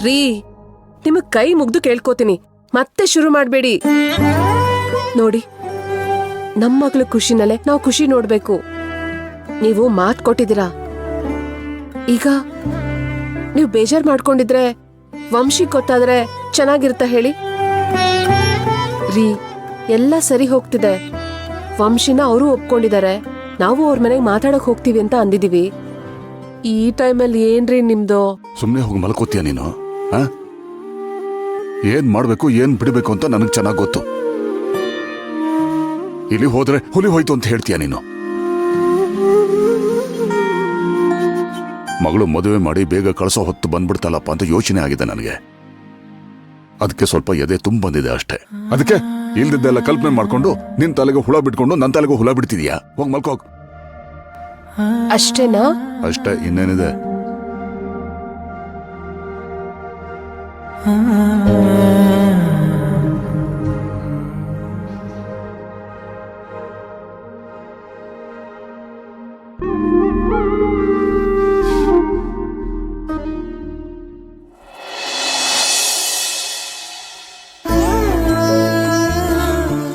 ರೀ, ನಿಮಗ್ ಕೈ ಮುಗ್ದು ಕೇಳ್ಕೋತೀನಿ, ಮತ್ತೆ ಶುರು ಮಾಡ್ಬೇಡಿ. ನೋಡಿ, ನಮ್ಮ ಮಗಳ ಖುಷಿನಲ್ಲೇ ನಾವು ಖುಷಿ ನೋಡ್ಬೇಕು. ನೀವು ಮಾತ್ ಕೊಟ್ಟಿದ್ದೀರಾ. ಈಗ ನೀವು ಬೇಜಾರ್ ಮಾಡ್ಕೊಂಡಿದ್ರೆ ವಂಶಿ ಗೊತ್ತಾದ್ರೆ ಚೆನ್ನಾಗಿರುತ್ತಾ ಹೇಳಿ? ರೀ, ಎಲ್ಲ ಸರಿ ಹೋಗ್ತಿದೆ. ವಂಶಿನ ಅವರು ಒಪ್ಕೊಂಡಿದ್ದಾರೆ. ನಾವು ಅವ್ರ ಮನೆಗೆ ಮಾತಾಡಕ್ ಹೋಗ್ತೀವಿ ಅಂತ ಅಂದಿದೀವಿ. ಈ ಟೈಮಲ್ಲಿ ಏನ್ರಿ ನಿಮ್ದು? ಸುಮ್ನೆ ಹೋಗಿ ಮಲ್ಕೋತೀಯ ನೀನು? ಏನ್ ಮಾಡ್ಬೇಕು ಏನ್ ಬಿಡ್ಬೇಕು ಅಂತ ನನಗ್ ಚೆನ್ನಾಗ್ ಗೊತ್ತು. ಇಲ್ಲಿ ಹೋದ್ರೆ ಹುಲಿ ಹೋಯ್ತು ಅಂತ ಹೇಳ್ತೀಯ ನೀನು? ಮಗಳು ಮದುವೆ ಮಾಡಿ ಬೇಗ ಕಳಿಸೋ ಹೊತ್ತು ಬಂದ್ಬಿಡ್ತಲ್ಲಪ್ಪ ಅಂತ ಯೋಚನೆ ಆಗಿದೆ ನನಗೆ. ಅದಕ್ಕೆ ಸ್ವಲ್ಪ ಎದೆ ತುಂಬ ಬಂದಿದೆ ಅಷ್ಟೇ. ಅದಕ್ಕೆ ಇಲ್ದಿದ್ದೆಲ್ಲ ಕಲ್ಪನೆ ಮಾಡ್ಕೊಂಡು ನಿನ್ ತಲೆಗೆ ಹುಳ ಬಿಟ್ಕೊಂಡು ನನ್ ತಲೆಗೂ ಹುಳ ಬಿಡ್ತಿದ್ಯಾ? ಹೋಗ್ ಮಲ್ಕೋಗ್. ಅಷ್ಟೇನಾ? ಅಷ್ಟೇ, ಇನ್ನೇನಿದೆ?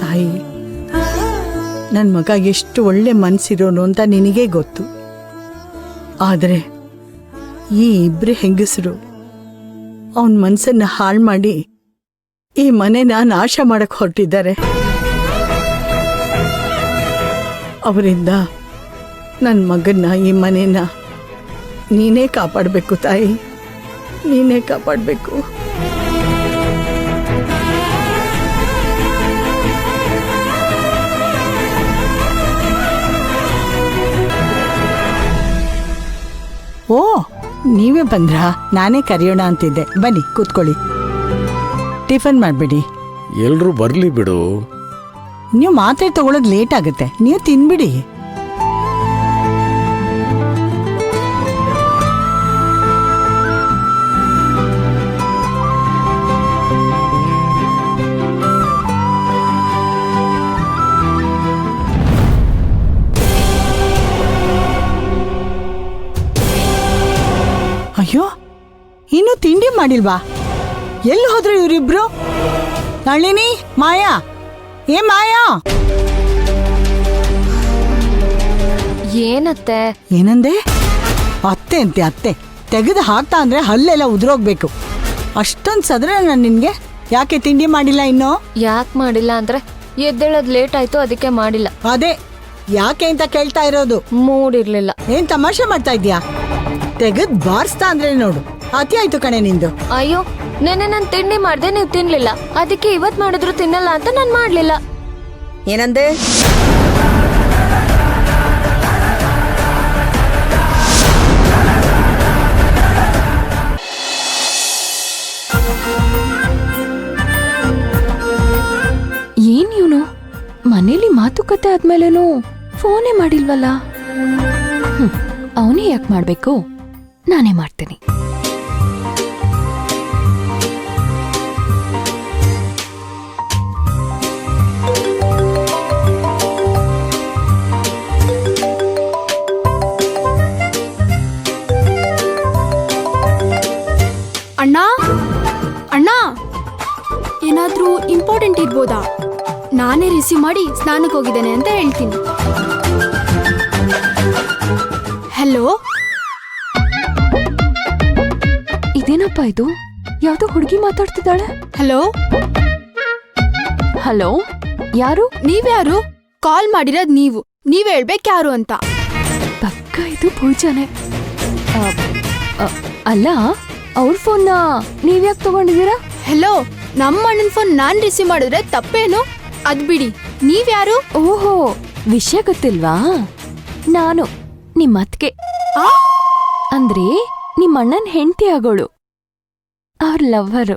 ತಾಯಿ, ನನ್ನ ಮಗ ಎಷ್ಟು ಒಳ್ಳೆ ಮನ್ಸಿರೋನು ಅಂತ ನಿನಗೇ ಗೊತ್ತು. ಆದರೆ ಈ ಇಬ್ರು ಹೆಂಗಸರು ಅವನ ಮನ್ಸನ್ನ ಹಾಳು ಮಾಡಿ ಈ ಮನೆನ ನಾಶ ಮಾಡಕ್ ಹೊರಟಿದ್ದಾರೆ. ಅವರಿಂದ ನನ್ನ ಮಗನ್ನ, ಈ ಮನೆನ ನೀನೇ ಕಾಪಾಡಬೇಕು ತಾಯಿ, ನೀನೇ ಕಾಪಾಡಬೇಕು. ಓ, ನೀವೇ ಬಂದ್ರಾ? ನಾನೇ ಕರೆಯೋಣ ಅಂತಿದ್ದೆ. ಬನ್ನಿ ಕೂತ್ಕೊಳ್ಳಿ, ಟಿಫನ್ ಮಾಡ್ಬಿಡಿ. ಎಲ್ರೂ ಬರ್ಲಿ ಬಿಡು. ನೀವು ಮಾತ್ರೆ ತಗೊಳ್ಳೋದು ಲೇಟ್ ಆಗುತ್ತೆ, ನೀವು ತಿನ್ಬಿಡಿ. ಅಯ್ಯೋ, ಇನ್ನೂ ತಿಂಡಿ ಮಾಡಿಲ್ವಾ? ಎಲ್ಲಿ ಹೋದ್ರು ಇವರಿಬ್ರು? ನಳಿನಿ, ಮಾಯಾ, ಏ ಮಾಯಾ. ಏನತ್ತೆ? ಏನಂದೆ? ಅತ್ತೆ ಅಂತೆ, ಅತ್ತೆ. ತೆಗೆದು ಹಾಕ್ತಾ ಅಂದ್ರೆ ಹಲ್ಲೆಲ್ಲ ಉದುರೋಗ್ಬೇಕು. ಅಷ್ಟೊಂದು ಸದ್ರೆ ನಾನು ನಿನ್ಗೆ. ಯಾಕೆ ತಿಂಡಿ ಮಾಡಿಲ್ಲ ಇನ್ನೂ? ಯಾಕೆ ಮಾಡಿಲ್ಲ ಅಂದ್ರೆ ಎದ್ದೇಳದ್ ಲೇಟ್ ಆಯ್ತು, ಅದಕ್ಕೆ ಮಾಡಿಲ್ಲ. ಅದೇ ಯಾಕೆ ಅಂತ ಕೇಳ್ತಾ ಇರೋದು. ಮೂಡಿರ್ಲಿಲ್ಲ. ಏನ್ ತಮಾಷೆ ಮಾಡ್ತಾ ಇದ್ಯಾ? ತೆಗೆದ್ ಬಾರಿಸ್ತಾ ಅಂದ್ರೆ ನೋಡು, ಅತಿ ಆಯ್ತು ಕಣೆ ನಿಂದು. ಅಯ್ಯೋ, ನೆನ್ನೆ ನಾನ್ ತಿಂಡಿ ಮಾಡ್ದೆ, ನೀವ್ ತಿನ್ಲಿಲ್ಲ. ಅದಕ್ಕೆ ಇವತ್ ಮಾಡಿದ್ರು ತಿನ್ನಲ್ಲ ಅಂತ ನಾನ್ ಮಾಡ್ಲಿಲ್ಲ. ಏನಂದೆ? ಏನ್ ಇವನು ಮನೇಲಿ ಮಾತುಕತೆ ಆದ್ಮೇಲೇನು ಫೋನೇ ಮಾಡಿಲ್ವಲ್ಲ? ಅವನೇ ಯಾಕೆ ಮಾಡ್ಬೇಕು? ನಾನೇ ಮಾಡ್ತೀನಿ. ಅಣ್ಣ, ಅಣ್ಣ, ಏನಾದ್ರೂ ಇಂಪಾರ್ಟೆಂಟ್ ಇರ್ಬೋದಾ? ನಾನೇ ರಿಸೀವ್ ಮಾಡಿ ಸ್ನಾನಕ್ಕೆ ಹೋಗಿದ್ದೇನೆ ಅಂತ ಹೇಳ್ತೀನಿ. ಹಲೋ, ಇದೇನಪ್ಪ ಇದು? ಯಾವ್ದೋ ಹುಡುಗಿ ಮಾತಾಡ್ತಿದ್ದಾಳೆ. ಹಲೋ ಹಲೋ, ಯಾರು? ನೀವ್ಯಾರು? ಕಾಲ್ ಮಾಡಿರೋದ್ ನೀವು. ನೀವ್ ಹೇಳ್ಬೇಕು ಯಾರು ಅಂತ. ಪಕ್ಕ ಇದು ಪೂಜಾನೆ. ಅಲ್ಲ, ಅವ್ರ ಫೋನ್ನ ನೀವ್ಯಾಕೆ ತಗೊಂಡಿದ್ದೀರಾ? ಹಲೋ, ನಮ್ಮ ಅಣ್ಣನ ಫೋನ್ ನಾನ್ ರಿಸೀವ್ ಮಾಡಿದ್ರೆ ತಪ್ಪೇನು? ಅದ್ ಬಿಡಿ, ನೀವ್ಯಾರು? ಓಹೋ, ವಿಷಯ ಗೊತ್ತಿಲ್ವಾ? ನಾನು ನಿಮ್ಮ ಅತ್ಗೆ, ಅಂದ್ರೆ ನಿಮ್ಮ ಅಣ್ಣನ ಹೆಂಡತಿ ಆಗೋಳು, ಅವ್ರ ಲವ್ವರು.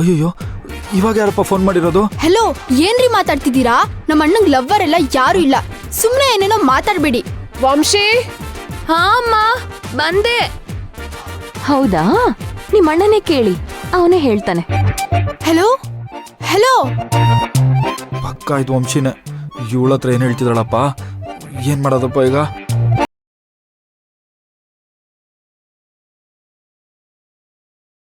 ಅಯ್ಯೋ, ಇವಾಗ ಯಾರಪ್ಪ ಫೋನ್ ಮಾಡಿರೋದು? ಹಲೋ, ಏನ್ರಿ ಮಾತಾಡ್ತಿದ್ದೀರಾ? ನಮ್ಮ ಅಣ್ಣಂಗ್ ಲವ್ವರ್ ಎಲ್ಲ ಯಾರು ಇಲ್ಲ. ಸುಮ್ನೆ ಏನೇನೋ ಮಾತಾಡ್ಬೇಡಿ. ವಂಶಿ. ಹಾ ಅಮ್ಮ, ಬಂದೆ. ಹೌದಾ? ನಿಮ್ಮ ಅಣ್ಣನೇ ಕೇಳಿ, ಅವನೇ ಹೇಳ್ತಾನೆ. Hello hello. ಪಕ್ಕ ಇದು ವಂಶಿನೇ. ಇವಳ ಹತ್ರ ಏನು ಹೇಳ್ತಿದ್ದಾಳಪ್ಪ? ಏನು ಮಾಡೋದಪ್ಪ ಈಗ?